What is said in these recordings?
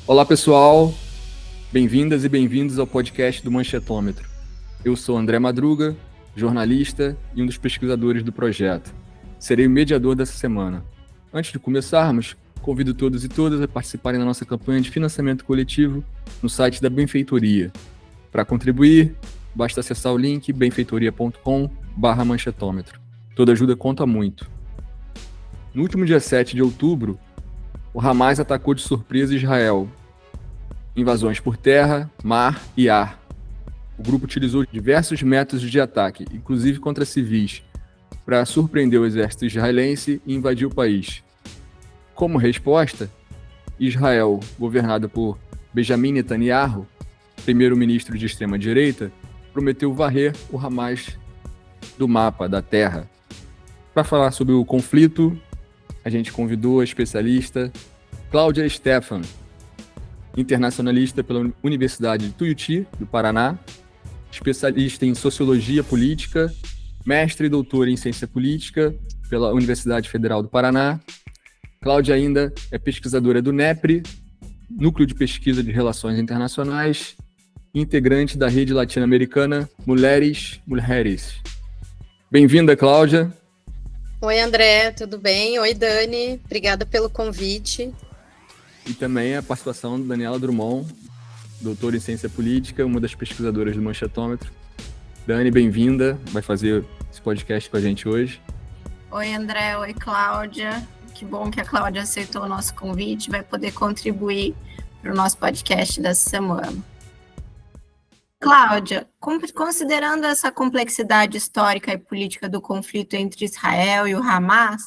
Olá, pessoal. Bem-vindas e bem-vindos ao podcast do Manchetômetro. Eu sou André Madruga, jornalista e um dos pesquisadores do projeto. Serei o mediador dessa semana. Antes de começarmos, convido todos e todas a participarem da nossa campanha de financiamento coletivo no site da Benfeitoria. Para contribuir, basta acessar o link benfeitoria.com/manchetômetro. Toda ajuda conta muito. No último dia 7 de outubro, o Hamas atacou de surpresa Israel. Invasões por terra, mar e ar. O grupo utilizou diversos métodos de ataque, inclusive contra civis, para surpreender o exército israelense e invadir o país. Como resposta, Israel, governado por Benjamin Netanyahu, primeiro-ministro de extrema-direita, prometeu varrer o Hamas do mapa da terra. Para falar sobre o conflito, a gente convidou a especialista Cláudia Stephan, internacionalista pela Universidade de Tuiuti, do Paraná, especialista em Sociologia Política, mestre e doutora em Ciência Política pela Universidade Federal do Paraná. Cláudia ainda é pesquisadora do NEPRI, Núcleo de Pesquisa de Relações Internacionais, e integrante da rede latino-americana Mulheres. Bem-vinda, Cláudia. Oi, André, tudo bem? Oi, Dani, obrigada pelo convite. E também a participação da Daniela Drummond, doutora em Ciência Política, uma das pesquisadoras do Manchetômetro. Dani, bem-vinda, vai fazer esse podcast com a gente hoje. Oi, André, oi, Cláudia. Que bom que a Cláudia aceitou o nosso convite, vai poder contribuir para o nosso podcast dessa semana. Cláudia, considerando essa complexidade histórica e política do conflito entre Israel e o Hamas,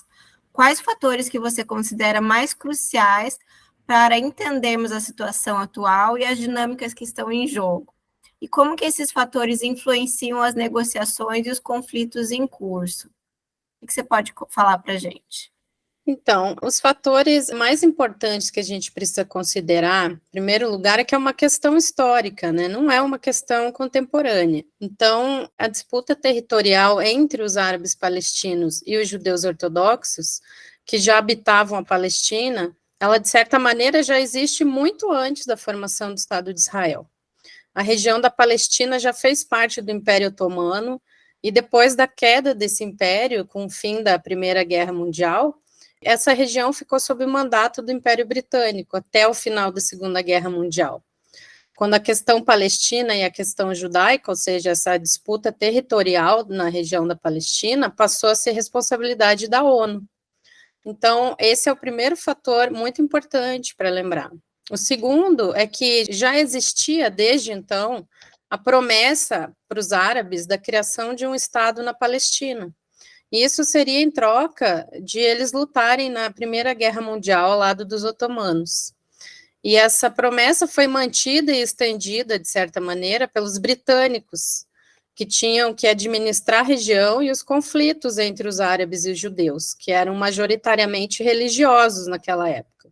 quais fatores que você considera mais cruciais para entendermos a situação atual e as dinâmicas que estão em jogo? E como que esses fatores influenciam as negociações e os conflitos em curso? O que você pode falar para a gente? Então, os fatores mais importantes que a gente precisa considerar, em primeiro lugar, é que é uma questão histórica, né? Não é uma questão contemporânea. Então, a disputa territorial entre os árabes palestinos e os judeus ortodoxos, que já habitavam a Palestina, ela, de certa maneira, já existe muito antes da formação do Estado de Israel. A região da Palestina já fez parte do Império Otomano, e depois da queda desse império, com o fim da Primeira Guerra Mundial, essa região ficou sob o mandato do Império Britânico até o final da Segunda Guerra Mundial. Quando a questão palestina e a questão judaica, ou seja, essa disputa territorial na região da Palestina, passou a ser responsabilidade da ONU. Então, esse é o primeiro fator muito importante para lembrar. O segundo é que já existia, desde então, a promessa para os árabes da criação de um Estado na Palestina. E isso seria em troca de eles lutarem na Primeira Guerra Mundial ao lado dos otomanos. E essa promessa foi mantida e estendida, de certa maneira, pelos britânicos, que tinham que administrar a região e os conflitos entre os árabes e os judeus, que eram majoritariamente religiosos naquela época.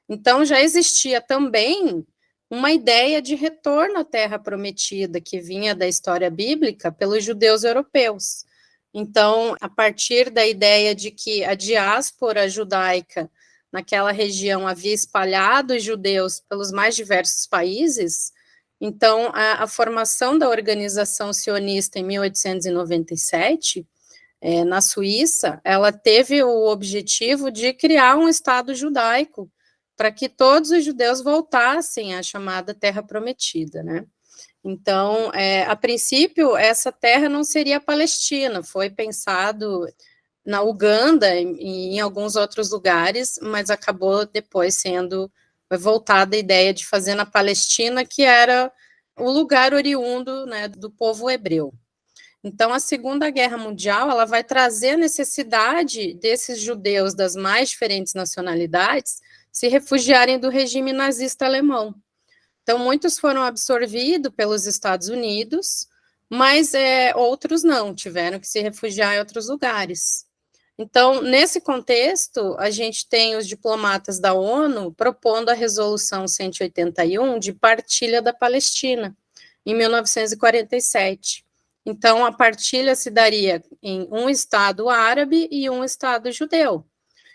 Então, já existia também uma ideia de retorno à Terra Prometida, que vinha da história bíblica pelos judeus europeus. Então, a partir da ideia de que a diáspora judaica naquela região havia espalhado os judeus pelos mais diversos países, então a formação da organização sionista em 1897, na Suíça, ela teve o objetivo de criar um Estado judaico para que todos os judeus voltassem à chamada Terra Prometida, né? Então, a princípio, essa terra não seria Palestina, foi pensado na Uganda e em alguns outros lugares, mas acabou depois sendo voltada a ideia de fazer na Palestina, que era o lugar oriundo, né, do povo hebreu. Então, a Segunda Guerra Mundial, ela vai trazer a necessidade desses judeus das mais diferentes nacionalidades se refugiarem do regime nazista alemão. Então, muitos foram absorvidos pelos Estados Unidos, mas outros não, tiveram que se refugiar em outros lugares. Então, nesse contexto, a gente tem os diplomatas da ONU propondo a Resolução 181 de partilha da Palestina, em 1947. Então, a partilha se daria em um Estado árabe e um Estado judeu.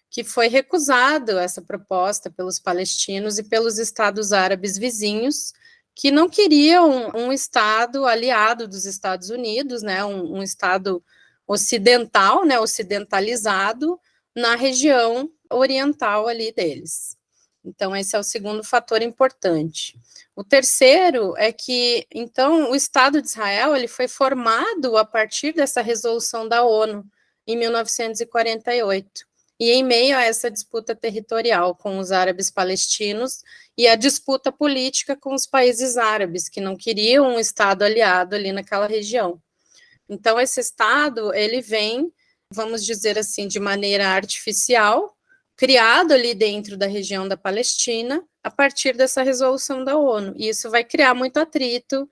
que foi recusado essa proposta pelos palestinos e pelos estados árabes vizinhos, que não queriam um Estado aliado dos Estados Unidos, né, um Estado ocidental, né, ocidentalizado, na região oriental ali deles. Então, esse é o segundo fator importante. O terceiro é que, então, o Estado de Israel ele foi formado a partir dessa resolução da ONU, em 1948, e em meio a essa disputa territorial com os árabes palestinos e a disputa política com os países árabes, que não queriam um Estado aliado ali naquela região. Então, esse Estado, ele vem, vamos dizer assim, de maneira artificial, criado ali dentro da região da Palestina, a partir dessa resolução da ONU. E isso vai criar muito atrito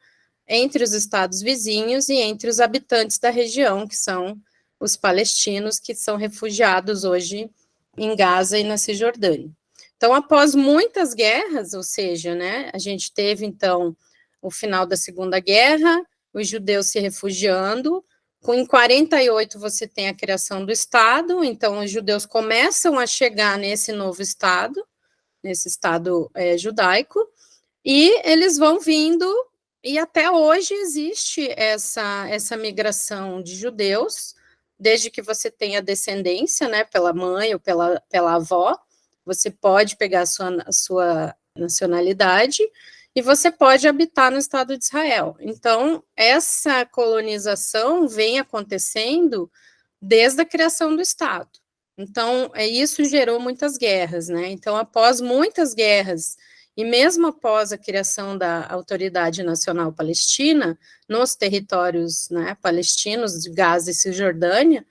entre os estados vizinhos e entre os habitantes da região, que são os palestinos que são refugiados hoje em Gaza e na Cisjordânia. Então, após muitas guerras, ou seja, né, a gente teve, então, o final da Segunda Guerra, os judeus se refugiando, em 48 você tem a criação do Estado, então os judeus começam a chegar nesse novo Estado, nesse Estado judaico, e eles vão vindo, e até hoje existe essa migração de judeus, desde que você tenha descendência, né, pela mãe ou pela avó, você pode pegar a sua nacionalidade e você pode habitar no Estado de Israel. Então, essa colonização vem acontecendo desde a criação do Estado. Então, isso gerou muitas guerras, né? Então, após muitas guerras, e mesmo após a criação da Autoridade Nacional Palestina, nos territórios, né, palestinos de Gaza e Cisjordânia,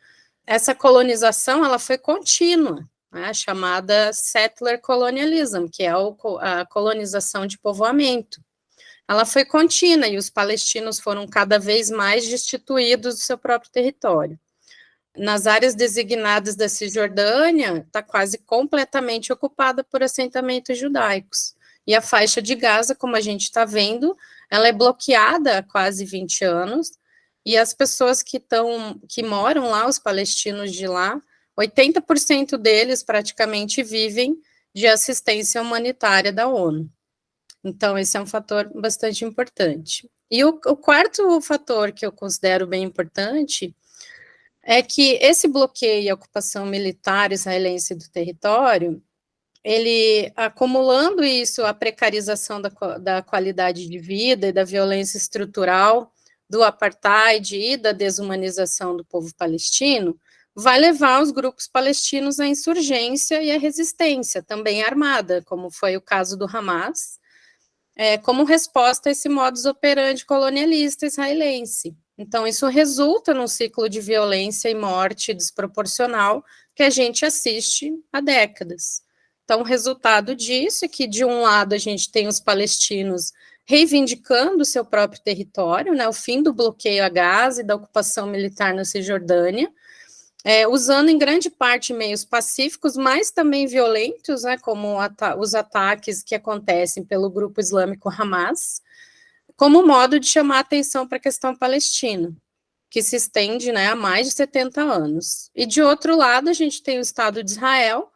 essa colonização ela foi contínua, né, chamada settler colonialism, que é a colonização de povoamento. Ela foi contínua e os palestinos foram cada vez mais destituídos do seu próprio território. Nas áreas designadas da Cisjordânia, está quase completamente ocupada por assentamentos judaicos. E a faixa de Gaza, como a gente está vendo, ela é bloqueada há quase 20 anos, e as pessoas que moram lá, os palestinos de lá, 80% deles praticamente vivem de assistência humanitária da ONU. Então, esse é um fator bastante importante. E o quarto fator que eu considero bem importante é que esse bloqueio e a ocupação militar israelense do território, ele, acumulando isso, a precarização da qualidade de vida e da violência estrutural, do apartheid e da desumanização do povo palestino, vai levar os grupos palestinos à insurgência e à resistência, também armada, como foi o caso do Hamas, como resposta a esse modus operandi colonialista israelense. Então, isso resulta num ciclo de violência e morte desproporcional que a gente assiste há décadas. Então, o resultado disso é que, de um lado, a gente tem os palestinos reivindicando o seu próprio território, né, o fim do bloqueio a Gaza e da ocupação militar na Cisjordânia, usando em grande parte meios pacíficos, mas também violentos, né, como os ataques que acontecem pelo grupo islâmico Hamas, como modo de chamar a atenção para a questão palestina, que se estende, né, há mais de 70 anos. E, de outro lado, a gente tem o Estado de Israel,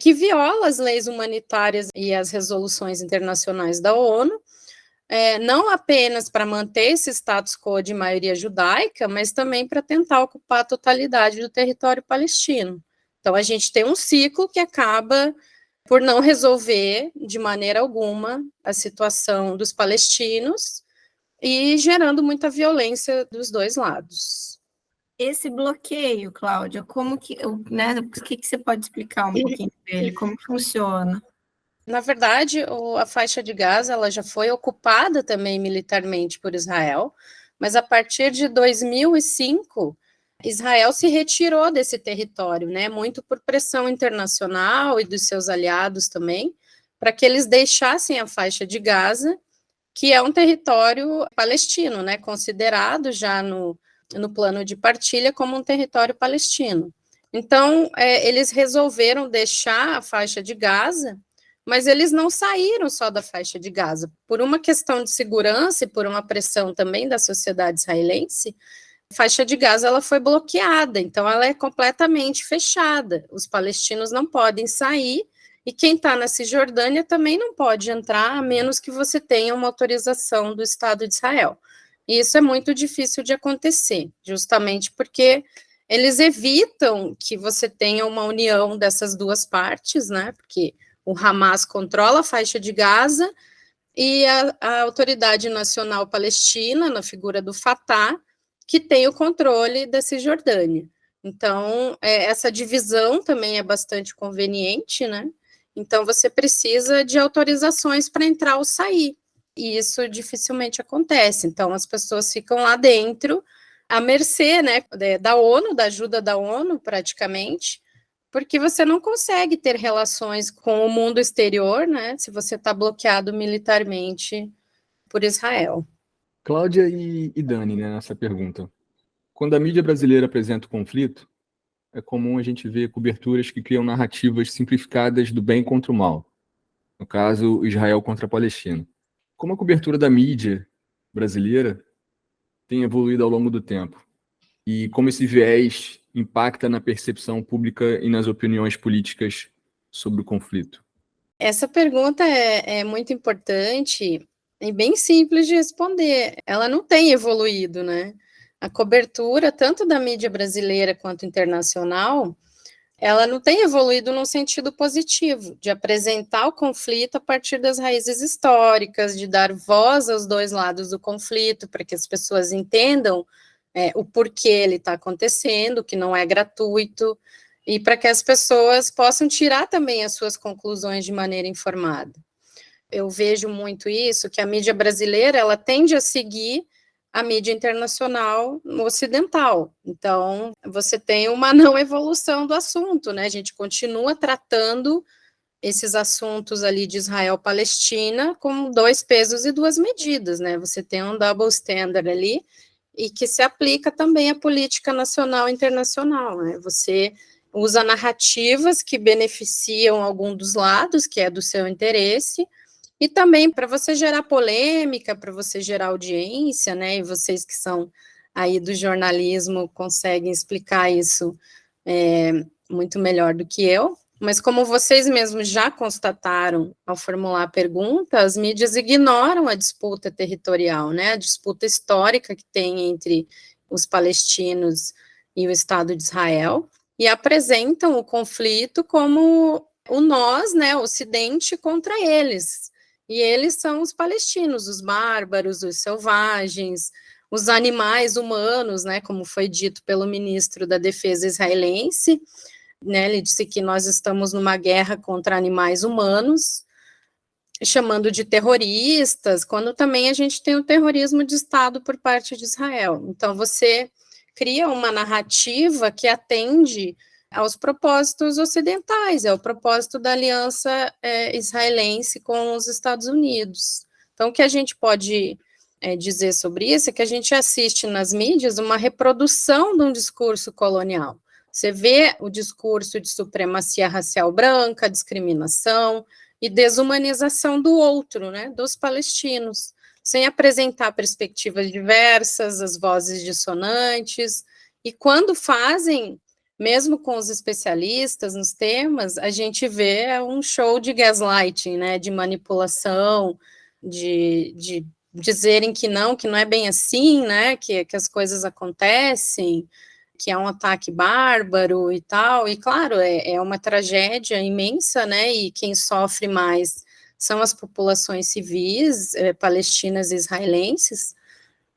que viola as leis humanitárias e as resoluções internacionais da ONU, não apenas para manter esse status quo de maioria judaica, mas também para tentar ocupar a totalidade do território palestino. Então, a gente tem um ciclo que acaba por não resolver, de maneira alguma, a situação dos palestinos e gerando muita violência dos dois lados. Esse bloqueio, Cláudia, como que, né, o que você pode explicar um pouquinho dele, como que funciona? Na verdade, a faixa de Gaza ela já foi ocupada também militarmente por Israel, mas a partir de 2005, Israel se retirou desse território, né, muito por pressão internacional e dos seus aliados também, para que eles deixassem a faixa de Gaza, que é um território palestino, né, considerado já no plano de partilha como um território palestino. Então, eles resolveram deixar a faixa de Gaza, mas eles não saíram só da faixa de Gaza. Por uma questão de segurança e por uma pressão também da sociedade israelense, A faixa de Gaza ela foi bloqueada, então ela é completamente fechada. Os palestinos não podem sair e quem está na Cisjordânia também não pode entrar, a menos que você tenha uma autorização do Estado de Israel. E isso é muito difícil de acontecer, justamente porque eles evitam que você tenha uma união dessas duas partes, né? Porque o Hamas controla a faixa de Gaza e a Autoridade Nacional Palestina, na figura do Fatah, que tem o controle da Cisjordânia. Então, essa divisão também é bastante conveniente, né? Então, você precisa de autorizações para entrar ou sair, e isso dificilmente acontece. Então, as pessoas ficam lá dentro, à mercê, né, da ONU, da ajuda da ONU, praticamente, porque você não consegue ter relações com o mundo exterior, né, se você está bloqueado militarmente por Israel. Cláudia e Dani, né, nessa pergunta. Quando a mídia brasileira apresenta o conflito, é comum a gente ver coberturas que criam narrativas simplificadas do bem contra o mal. No caso, Israel contra a Palestina. Como a cobertura da mídia brasileira tem evoluído ao longo do tempo? E como esse viés impacta na percepção pública e nas opiniões políticas sobre o conflito? Essa pergunta é muito importante e bem simples de responder. Ela não tem evoluído, né? A cobertura, tanto da mídia brasileira quanto internacional, ela não tem evoluído num sentido positivo, de apresentar o conflito a partir das raízes históricas, de dar voz aos dois lados do conflito, para que as pessoas entendam o porquê ele está acontecendo, que não é gratuito, e para que as pessoas possam tirar também as suas conclusões de maneira informada. Eu vejo muito isso, que a mídia brasileira, ela tende a seguir a mídia internacional ocidental. Então, você tem uma não evolução do assunto, né? A gente continua tratando esses assuntos ali de Israel-Palestina como dois pesos e duas medidas, né? Você tem um double standard ali e que se aplica também à política nacional e internacional, né? Você usa narrativas que beneficiam algum dos lados, que é do seu interesse, e também para você gerar polêmica, para você gerar audiência, né? E vocês que são aí do jornalismo conseguem explicar isso muito melhor do que eu. Mas como vocês mesmos já constataram ao formular a pergunta, as mídias ignoram a disputa territorial, né? A disputa histórica que tem entre os palestinos e o Estado de Israel, e apresentam o conflito como o nós, né, o Ocidente contra eles. E eles são os palestinos, os bárbaros, os selvagens, os animais humanos, né, como foi dito pelo ministro da Defesa israelense, né, ele disse que nós estamos numa guerra contra animais humanos, chamando de terroristas, quando também a gente tem o terrorismo de Estado por parte de Israel. Então, você cria uma narrativa que atende aos propósitos ocidentais, é o propósito da aliança israelense com os Estados Unidos. Então, o que a gente pode dizer sobre isso é que a gente assiste nas mídias uma reprodução de um discurso colonial. Você vê o discurso de supremacia racial branca, discriminação e desumanização do outro, né, dos palestinos, sem apresentar perspectivas diversas, as vozes dissonantes, e quando fazem, mesmo com os especialistas nos temas, a gente vê um show de gaslighting, né, de manipulação, de dizerem que não é bem assim, né, que as coisas acontecem, que é um ataque bárbaro e tal, e claro, é uma tragédia imensa, né, e quem sofre mais são as populações civis, palestinas e israelenses,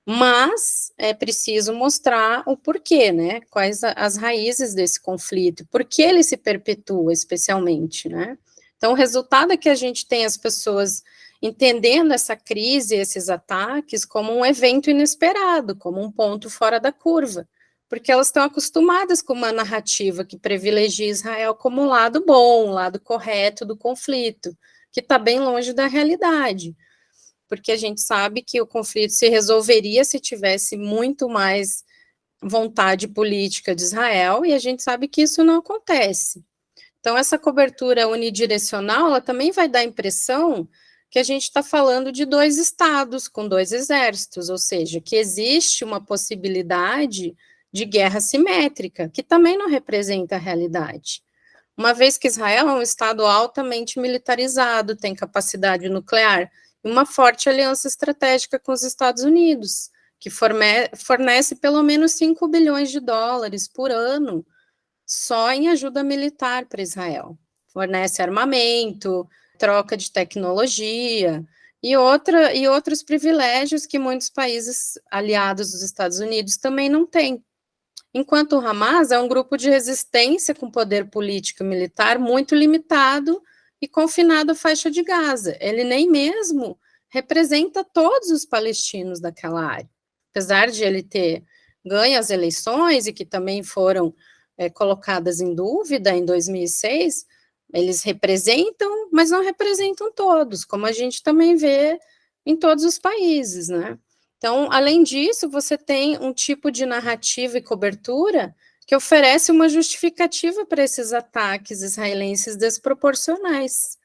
mas é preciso mostrar o porquê, né, quais as raízes desse conflito, por que ele se perpetua especialmente, né. Então, o resultado é que a gente tem as pessoas entendendo essa crise, esses ataques, como um evento inesperado, como um ponto fora da curva, porque elas estão acostumadas com uma narrativa que privilegia Israel como um lado bom, um lado correto do conflito, que está bem longe da realidade, porque a gente sabe que o conflito se resolveria se tivesse muito mais vontade política de Israel, e a gente sabe que isso não acontece. Então, essa cobertura unidirecional, ela também vai dar a impressão que a gente está falando de 2 estados com 2 exércitos, ou seja, que existe uma possibilidade de guerra simétrica, que também não representa a realidade. Uma vez que Israel é um estado altamente militarizado, tem capacidade nuclear, e uma forte aliança estratégica com os Estados Unidos, que fornece pelo menos 5 bilhões de dólares por ano só em ajuda militar para Israel. Fornece armamento, troca de tecnologia e outros privilégios que muitos países aliados dos Estados Unidos também não têm. Enquanto o Hamas é um grupo de resistência com poder político e militar muito limitado e confinado à faixa de Gaza. Ele nem mesmo representa todos os palestinos daquela área. Apesar de ele ter ganho as eleições e que também foram colocadas em dúvida em 2006, eles representam, mas não representam todos, como a gente também vê em todos os países, né? Então, além disso, você tem um tipo de narrativa e cobertura que oferece uma justificativa para esses ataques israelenses desproporcionais,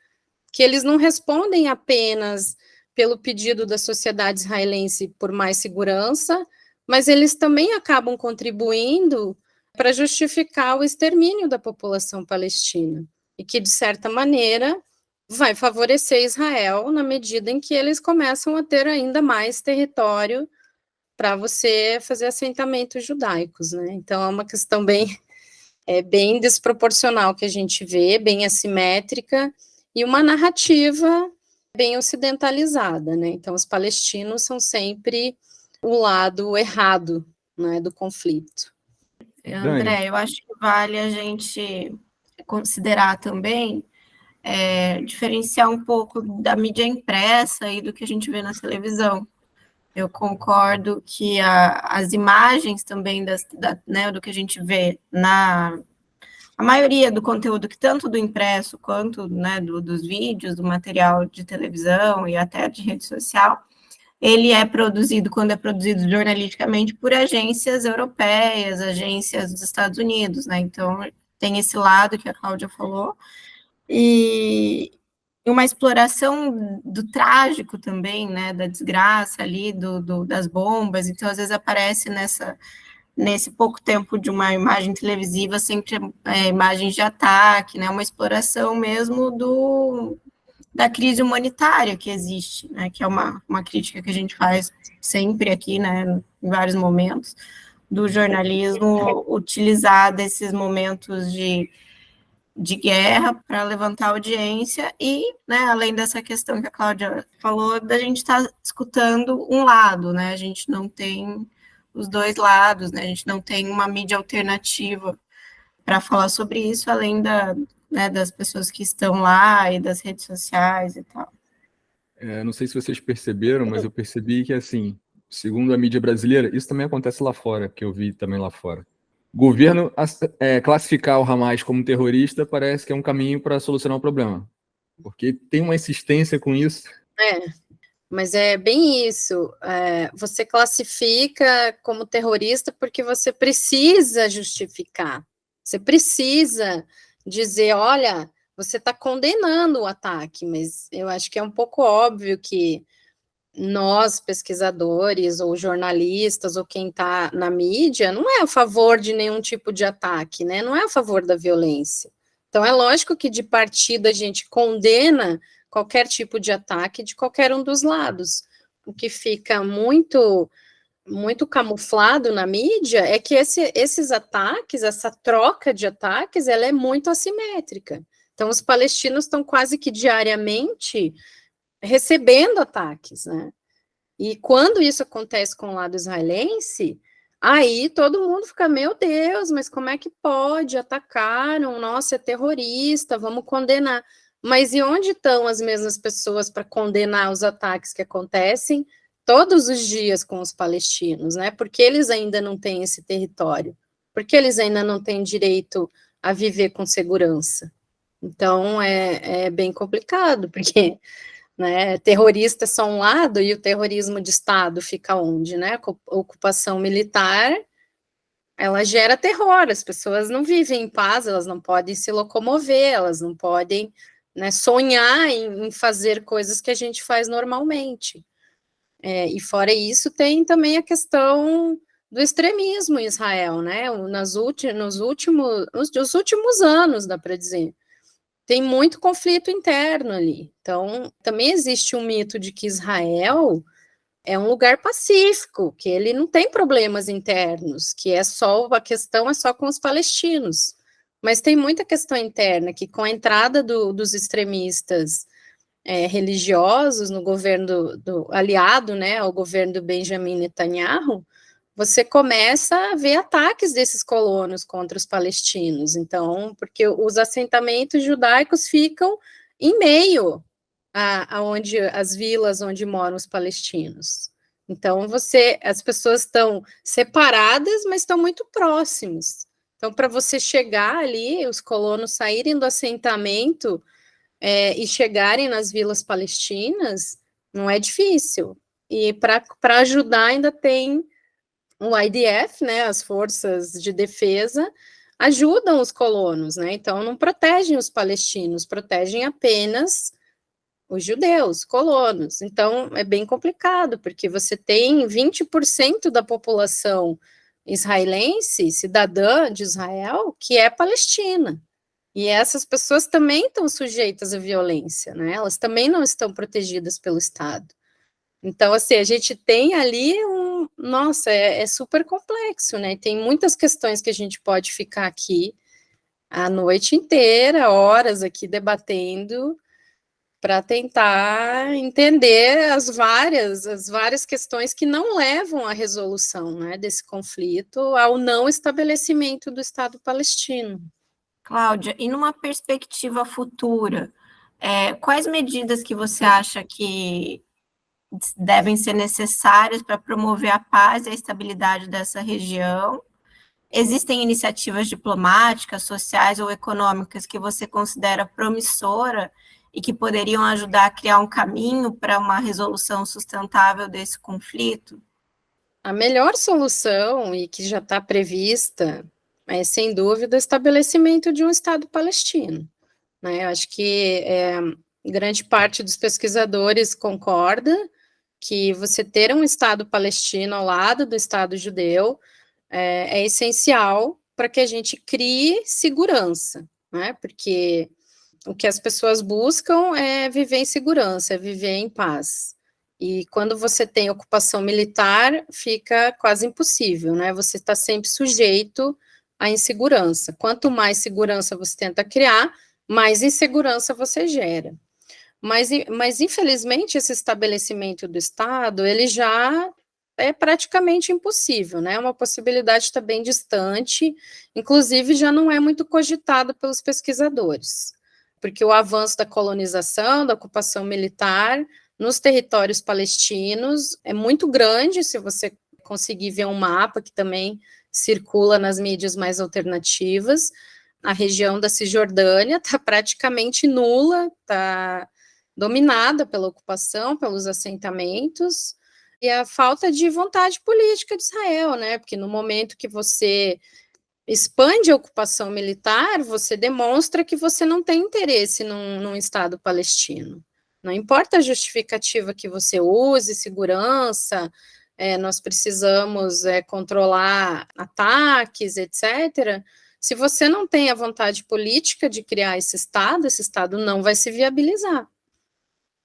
que eles não respondem apenas pelo pedido da sociedade israelense por mais segurança, mas eles também acabam contribuindo para justificar o extermínio da população palestina, e que, de certa maneira, vai favorecer Israel na medida em que eles começam a ter ainda mais território para você fazer assentamentos judaicos, né? Então, é uma questão bem desproporcional que a gente vê, bem assimétrica, e uma narrativa bem ocidentalizada, né? Então, os palestinos são sempre o lado errado, né, do conflito. André, eu acho que vale a gente considerar também diferenciar um pouco da mídia impressa e do que a gente vê na televisão. Eu concordo que as imagens também né, do que a gente vê a maioria do conteúdo, que tanto do impresso quanto, né, dos vídeos, do material de televisão e até de rede social, ele é produzido, quando é produzido jornalisticamente, por agências europeias, agências dos Estados Unidos, né? Então, tem esse lado que a Cláudia falou, e uma exploração do trágico também, né, da desgraça ali, das bombas. Então, às vezes aparece nesse pouco tempo de uma imagem televisiva, sempre imagens de ataque, né, uma exploração mesmo da crise humanitária que existe, né, que é uma crítica que a gente faz sempre aqui, né, em vários momentos, do jornalismo utilizar desses momentos de guerra para levantar audiência e, né, além dessa questão que a Cláudia falou, da gente estar escutando um lado, né, a gente não tem os dois lados, né, a gente não tem uma mídia alternativa para falar sobre isso, além né, das pessoas que estão lá e das redes sociais e tal. Não sei se vocês perceberam, mas eu percebi que, assim, segundo a mídia brasileira, isso também acontece lá fora, que eu vi também lá fora. O governo classificar o Hamas como terrorista parece que é um caminho para solucionar o problema, porque tem uma insistência com isso. Mas é bem isso. Você classifica como terrorista porque você precisa justificar. Você precisa dizer, olha, você está condenando o ataque, mas eu acho que é um pouco óbvio que nós, pesquisadores ou jornalistas ou quem está na mídia, não é a favor de nenhum tipo de ataque, né? Não é a favor da violência. Então, é lógico que de partida a gente condena qualquer tipo de ataque de qualquer um dos lados. O que fica muito camuflado na mídia é que esses ataques, essa troca de ataques, ela é muito assimétrica. Então, os palestinos estão quase que diariamente recebendo ataques, né? E quando isso acontece com o lado israelense, aí todo mundo fica, meu Deus, mas como é que pode? Atacaram, nossa, é terrorista, vamos condenar. Mas e onde estão as mesmas pessoas para condenar os ataques que acontecem todos os dias com os palestinos, né? Porque eles ainda não têm esse território, porque eles ainda não têm direito a viver com segurança. Então, é bem complicado, porque, né, terrorista é só um lado e o terrorismo de Estado fica onde, né? A ocupação militar, ela gera terror, as pessoas não vivem em paz, elas não podem se locomover, elas não podem, né, sonhar em fazer coisas que a gente faz normalmente. E fora isso, tem também a questão do extremismo em Israel, né? Nos últimos anos, dá para dizer, tem muito conflito interno ali. Então, também existe um mito de que Israel é um lugar pacífico, que ele não tem problemas internos, que a questão é só com os palestinos. Mas tem muita questão interna, que com a entrada dos extremistas religiosos no governo aliado, né, ao governo do Benjamin Netanyahu, você começa a ver ataques desses colonos contra os palestinos. Então, porque os assentamentos judaicos ficam em meio aonde as vilas onde moram os palestinos. Então, as pessoas estão separadas, mas estão muito próximas. Então, para você chegar ali, os colonos saírem do assentamento e chegarem nas vilas palestinas, não é difícil. E para ajudar, ainda tem o IDF, né, as forças de defesa, ajudam os colonos, né? Então, não protegem os palestinos, protegem apenas os judeus, colonos. Então, é bem complicado, porque você tem 20% da população israelense, cidadã de Israel, que é palestina. E essas pessoas também estão sujeitas à violência, né? Elas também não estão protegidas pelo Estado. Então, assim, a gente tem ali nossa, é super complexo, né? Tem muitas questões que a gente pode ficar aqui a noite inteira, horas aqui debatendo, para tentar entender as várias questões que não levam à resolução, né, desse conflito, ao não estabelecimento do Estado palestino. Cláudia, e numa perspectiva futura, quais medidas que você acha que devem ser necessárias para promover a paz e a estabilidade dessa região? Existem iniciativas diplomáticas, sociais ou econômicas que você considera promissora e que poderiam ajudar a criar um caminho para uma resolução sustentável desse conflito? A melhor solução, e que já está prevista, é, sem dúvida, o estabelecimento de um Estado palestino, né? Eu acho que grande parte dos pesquisadores concorda que você ter um Estado palestino ao lado do Estado judeu é essencial para que a gente crie segurança, né? Porque o que as pessoas buscam é viver em segurança, é viver em paz. E quando você tem ocupação militar, fica quase impossível, né? Você está sempre sujeito à insegurança. Quanto mais segurança você tenta criar, mais insegurança você gera. Mas infelizmente, esse estabelecimento do Estado, ele já é praticamente impossível, né? Uma possibilidade está bem distante, inclusive já não é muito cogitado pelos pesquisadores, porque o avanço da colonização, da ocupação militar nos territórios palestinos é muito grande. Se você conseguir ver um mapa que também circula nas mídias mais alternativas, a região da Cisjordânia está praticamente nula, está dominada pela ocupação, pelos assentamentos, e a falta de vontade política de Israel, né? Porque no momento que você expande a ocupação militar, você demonstra que você não tem interesse num Estado palestino. Não importa a justificativa que você use, segurança, nós precisamos controlar ataques, etc. Se você não tem a vontade política de criar esse Estado não vai se viabilizar.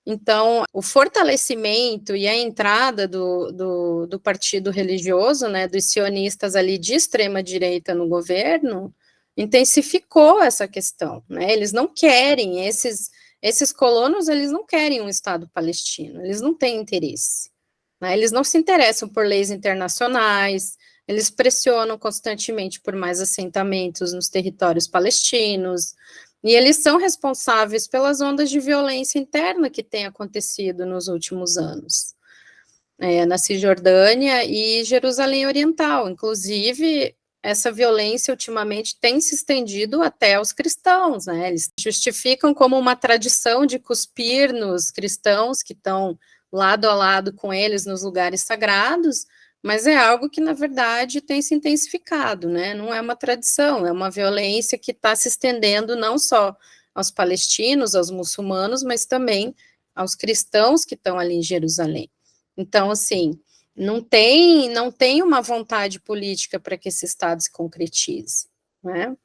Então, o fortalecimento e a entrada do partido religioso, né, dos sionistas ali de extrema-direita no governo, intensificou essa questão, né? Eles não querem, esses colonos, eles não querem um Estado palestino, eles não têm interesse, né? Eles não se interessam por leis internacionais, eles pressionam constantemente por mais assentamentos nos territórios palestinos, e eles são responsáveis pelas ondas de violência interna que tem acontecido nos últimos anos, na Cisjordânia e Jerusalém Oriental. Inclusive, essa violência ultimamente tem se estendido até aos cristãos, né? Eles justificam como uma tradição de cuspir nos cristãos que estão lado a lado com eles nos lugares sagrados, mas é algo que, na verdade, tem se intensificado, né? Não é uma tradição, é uma violência que está se estendendo não só aos palestinos, aos muçulmanos, mas também aos cristãos que estão ali em Jerusalém. Então, assim, não tem uma vontade política para que esse Estado se concretize, né?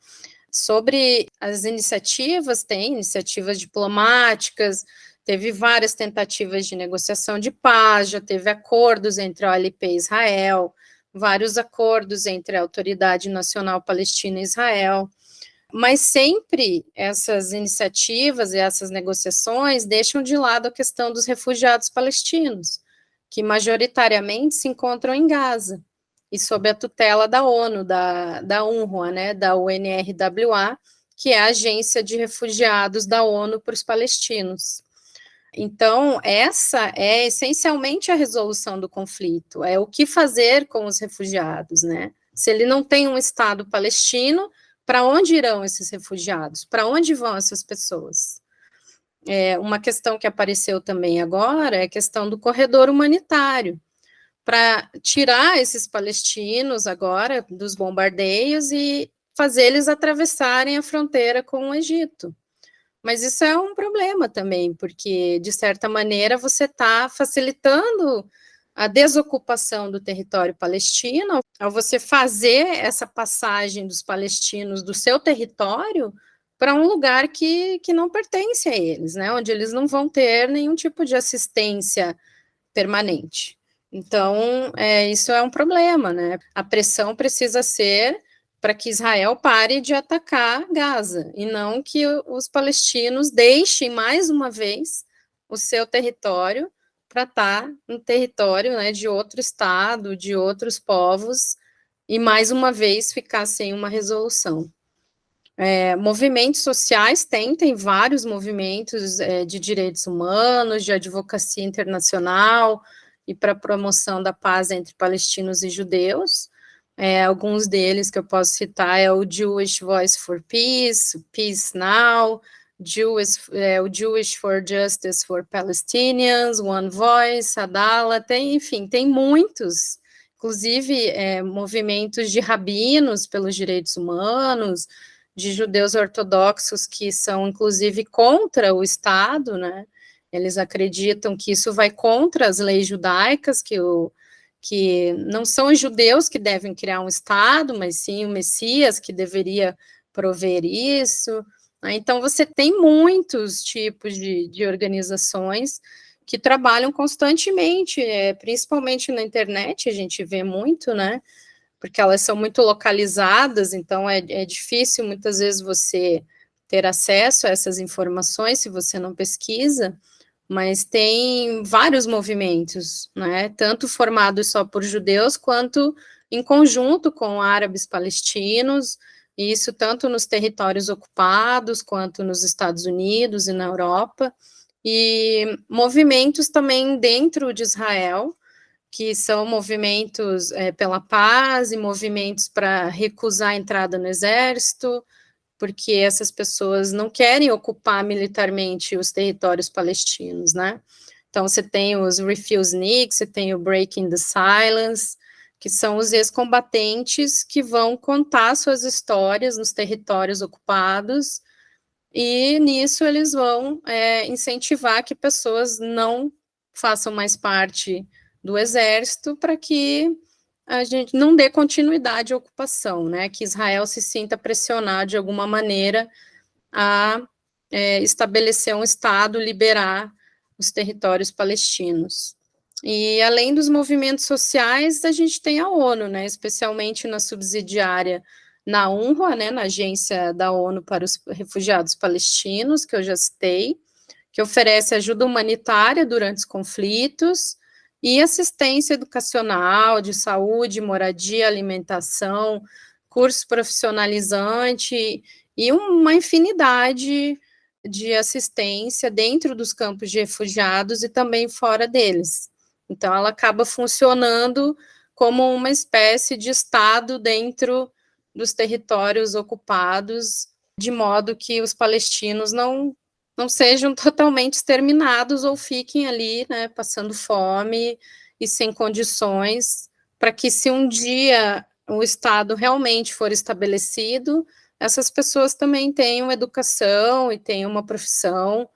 Sobre as iniciativas, tem iniciativas diplomáticas, teve várias tentativas de negociação de paz, já teve acordos entre a OLP e Israel, vários acordos entre a Autoridade Nacional Palestina e Israel, mas sempre essas iniciativas e essas negociações deixam de lado a questão dos refugiados palestinos, que majoritariamente se encontram em Gaza, e sob a tutela da ONU, da UNRWA, né, da UNRWA, que é a Agência de Refugiados da ONU para os palestinos. Então, essa é essencialmente a resolução do conflito, é o que fazer com os refugiados, né? Se ele não tem um Estado palestino, para onde irão esses refugiados? Para onde vão essas pessoas? Uma questão que apareceu também agora é a questão do corredor humanitário, para tirar esses palestinos agora dos bombardeios e fazer eles atravessarem a fronteira com o Egito. Mas isso é um problema também, porque, de certa maneira, você está facilitando a desocupação do território palestino, ao você fazer essa passagem dos palestinos do seu território para um lugar que não pertence a eles, né, onde eles não vão ter nenhum tipo de assistência permanente. Então, isso é um problema, né? A pressão precisa ser para que Israel pare de atacar Gaza, e não que os palestinos deixem mais uma vez o seu território para estar no território, né, de outro Estado, de outros povos, e mais uma vez ficar sem uma resolução. Movimentos sociais tem vários movimentos de direitos humanos, de advocacia internacional e para promoção da paz entre palestinos e judeus. Alguns deles que eu posso citar é o Jewish Voice for Peace, Peace Now, o Jewish for Justice for Palestinians, One Voice, Adala, enfim, tem muitos, inclusive movimentos de rabinos pelos direitos humanos, de judeus ortodoxos que são, inclusive, contra o Estado, né? Eles acreditam que isso vai contra as leis judaicas, que não são os judeus que devem criar um Estado, mas sim o Messias que deveria prover isso. Então, você tem muitos tipos de organizações que trabalham constantemente, principalmente na internet, a gente vê muito, né? Porque elas são muito localizadas, então é difícil muitas vezes você ter acesso a essas informações se você não pesquisa, mas tem vários movimentos, né, tanto formados só por judeus, quanto em conjunto com árabes palestinos, e isso tanto nos territórios ocupados, quanto nos Estados Unidos e na Europa, e movimentos também dentro de Israel, que são movimentos pela paz e movimentos para recusar a entrada no exército, porque essas pessoas não querem ocupar militarmente os territórios palestinos, né? Então, você tem os Refuseniks, você tem o Breaking the Silence, que são os ex-combatentes que vão contar suas histórias nos territórios ocupados, e nisso eles vão incentivar que pessoas não façam mais parte do exército, para que a gente não dê continuidade à ocupação, né, que Israel se sinta pressionado de alguma maneira a estabelecer um Estado, liberar os territórios palestinos. E além dos movimentos sociais, a gente tem a ONU, né, especialmente na subsidiária, na UNRWA, né, na Agência da ONU para os Refugiados Palestinos, que eu já citei, que oferece ajuda humanitária durante os conflitos, e assistência educacional, de saúde, moradia, alimentação, curso profissionalizante e uma infinidade de assistência dentro dos campos de refugiados e também fora deles. Então, ela acaba funcionando como uma espécie de Estado dentro dos territórios ocupados, de modo que os palestinos não sejam totalmente exterminados ou fiquem ali, né, passando fome e sem condições, para que se um dia o Estado realmente for estabelecido, essas pessoas também tenham educação e tenham uma profissão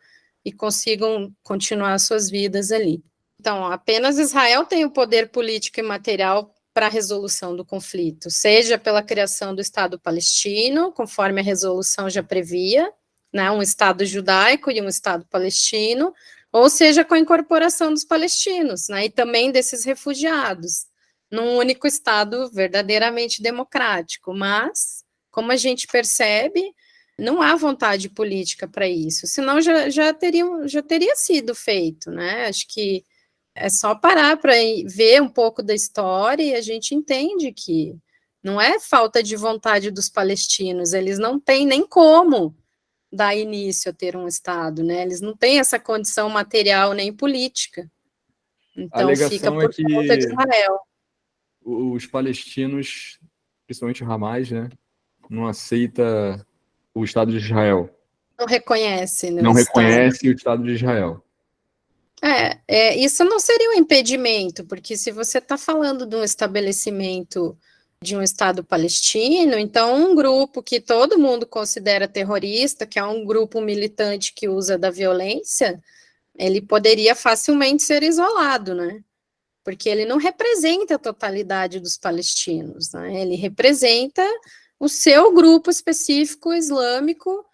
e consigam continuar suas vidas ali. Então, apenas Israel tem o poder político e material para a resolução do conflito, seja pela criação do Estado palestino, conforme a resolução já previa, né, um Estado judaico e um Estado palestino, ou seja, com a incorporação dos palestinos, né, e também desses refugiados, num único Estado verdadeiramente democrático. Mas, como a gente percebe, não há vontade política para isso, senão já teria sido feito, né? Acho que é só parar para ver um pouco da história e a gente entende que não é falta de vontade dos palestinos, eles não têm nem como dar início a ter um Estado, né? Eles não têm essa condição material nem política. A Então fica alegação é por conta de que Israel. os palestinos, principalmente o Hamas, né, não aceita o Estado de Israel. Não reconhece, né, Não o Estado. reconhece o Estado de Israel. Isso não seria um impedimento, porque se você está falando de um estabelecimento de um Estado palestino, então um grupo que todo mundo considera terrorista, que é um grupo militante que usa da violência, ele poderia facilmente ser isolado, né? Porque ele não representa a totalidade dos palestinos, né? Ele representa o seu grupo específico islâmico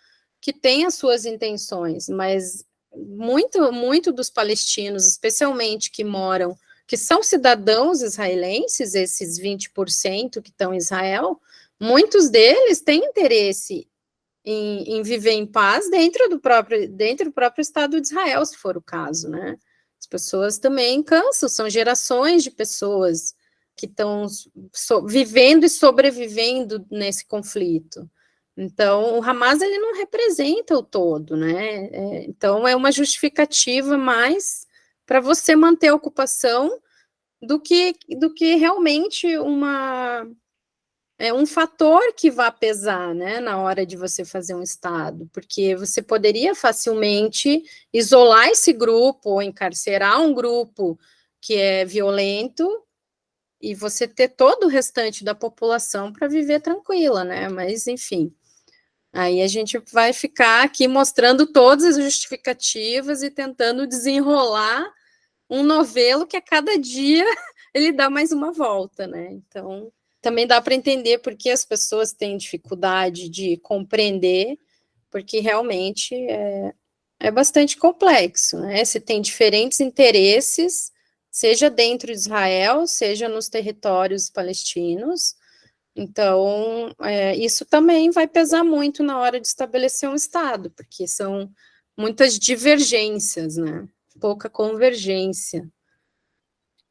que tem as suas intenções, mas muito dos palestinos, especialmente que são cidadãos israelenses, esses 20% que estão em Israel, muitos deles têm interesse em viver em paz dentro do próprio Estado de Israel, se for o caso, né? As pessoas também cansam, são gerações de pessoas que estão vivendo e sobrevivendo nesse conflito. Então, o Hamas, ele não representa o todo, né? Então, é uma justificativa mais para você manter a ocupação do que realmente um fator que vai pesar, né, na hora de você fazer um Estado, porque você poderia facilmente isolar esse grupo ou encarcerar um grupo que é violento e você ter todo o restante da população para viver tranquila, né? Mas, enfim, aí a gente vai ficar aqui mostrando todas as justificativas e tentando desenrolar um novelo que a cada dia ele dá mais uma volta, né? Então, também dá para entender por que as pessoas têm dificuldade de compreender, porque realmente é bastante complexo, né? Se tem diferentes interesses, seja dentro de Israel, seja nos territórios palestinos. Então, isso também vai pesar muito na hora de estabelecer um Estado, porque são muitas divergências, né? Pouca convergência.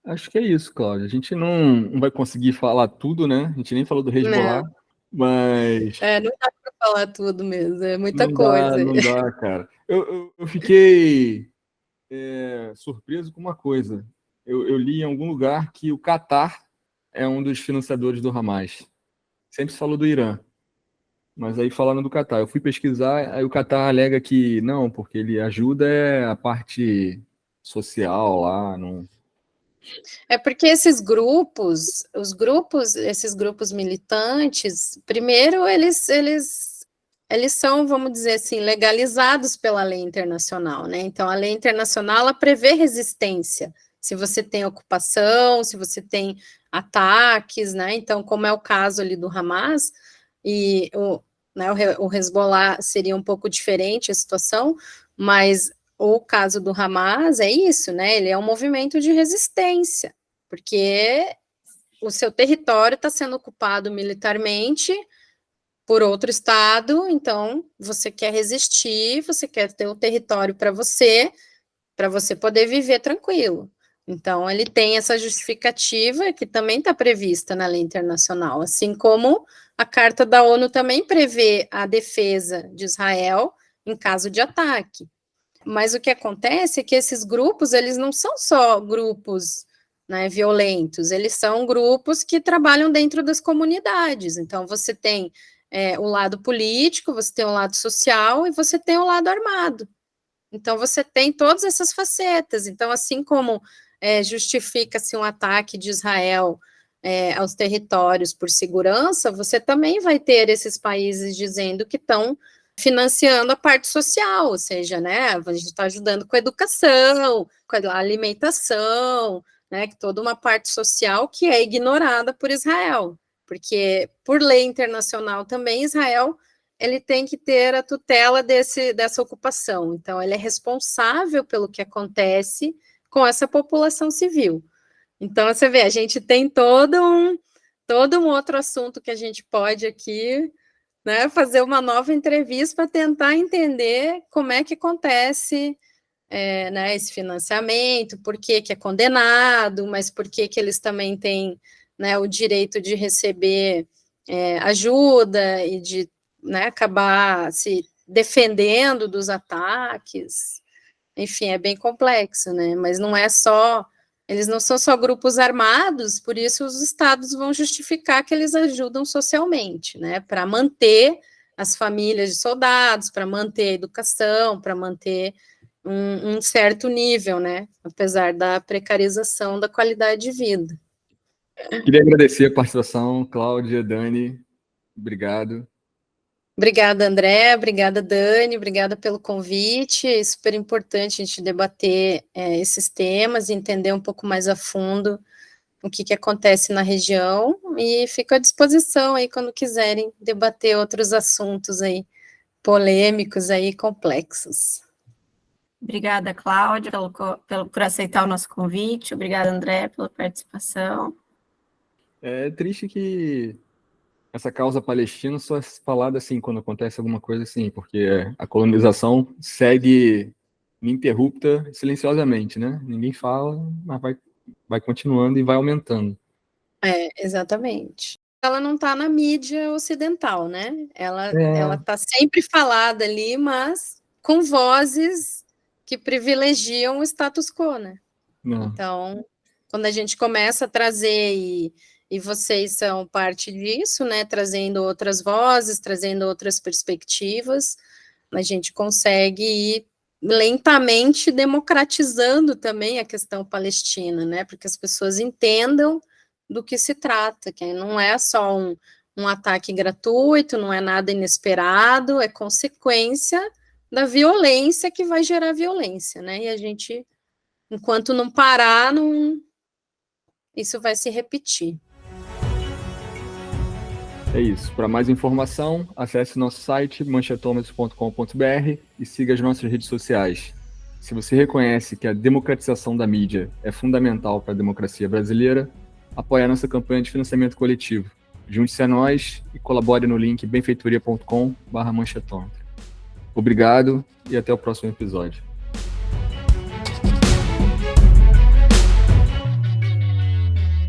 Acho que é isso, Cláudia. A gente não vai conseguir falar tudo, né? A gente nem falou do Hezbollah, mas Não dá para falar tudo mesmo, é muita não coisa. não dá, cara. Eu fiquei surpreso com uma coisa. Eu li em algum lugar que o Catar é um dos financiadores do Hamas. Sempre se falou do Irã, mas aí falaram do Catar. Eu fui pesquisar, aí o Catar alega que não, porque ele ajuda a parte social lá, não. É porque esses grupos militantes, primeiro eles são, vamos dizer assim, legalizados pela lei internacional, né? Então, a lei internacional, ela prevê resistência, se você tem ocupação, se você tem ataques, né? Então, como é o caso ali do Hamas, e o Hezbollah seria um pouco diferente a situação, mas o caso do Hamas é isso, né? Ele é um movimento de resistência, porque o seu território está sendo ocupado militarmente por outro estado, então você quer resistir, você quer ter o território para você poder viver tranquilo. Então, ele tem essa justificativa que também está prevista na lei internacional, assim como a Carta da ONU também prevê a defesa de Israel em caso de ataque. Mas o que acontece é que esses grupos, eles não são só grupos, né, violentos, eles são grupos que trabalham dentro das comunidades. Então, você tem o lado político, você tem o lado social e você tem o lado armado. Então, você tem todas essas facetas. Então, assim como justifica-se um ataque de Israel aos territórios por segurança, você também vai ter esses países dizendo que estão financiando a parte social, ou seja, né, a gente está ajudando com a educação, com a alimentação, né, toda uma parte social que é ignorada por Israel, porque por lei internacional também Israel ele tem que ter a tutela dessa ocupação, então ele é responsável pelo que acontece com essa população civil. Então, você vê, a gente tem todo um outro assunto que a gente pode aqui, né, fazer uma nova entrevista para tentar entender como é que acontece né, esse financiamento, por que é condenado, mas por que eles também têm, né, o direito de receber ajuda e de, né, acabar se defendendo dos ataques. Enfim, é bem complexo, né? Mas não é só... Eles não são só grupos armados, por isso os estados vão justificar que eles ajudam socialmente, né? Para manter as famílias de soldados, para manter a educação, para manter um certo nível, né? Apesar da precarização da qualidade de vida. Queria agradecer a participação, Cláudia, Dani, obrigado. Obrigada, André, obrigada, Dani, obrigada pelo convite, é super importante a gente debater esses temas, entender um pouco mais a fundo o que acontece na região, e fico à disposição aí quando quiserem debater outros assuntos aí, polêmicos aí, complexos. Obrigada, Cláudia, por aceitar o nosso convite, obrigada, André, pela participação. É triste que essa causa palestina só é falada assim quando acontece alguma coisa assim, porque a colonização segue ininterrupta silenciosamente, né? Ninguém fala, mas vai continuando e vai aumentando. Exatamente. Ela não está na mídia ocidental, né? Ela está sempre falada ali, mas com vozes que privilegiam o status quo, né? Não. Então, quando a gente começa a trazer, e vocês são parte disso, né? Trazendo outras vozes, trazendo outras perspectivas, a gente consegue ir lentamente democratizando também a questão palestina, né? Porque as pessoas entendam do que se trata, que não é só um ataque gratuito, não é nada inesperado, é consequência da violência que vai gerar violência, né? E a gente, enquanto não parar, isso vai se repetir. É isso. Para mais informação, acesse nosso site manchetomas.com.br e siga as nossas redes sociais. Se você reconhece que a democratização da mídia é fundamental para a democracia brasileira, apoie a nossa campanha de financiamento coletivo. Junte-se a nós e colabore no link benfeitoria.com/manchetômetro. Obrigado e até o próximo episódio.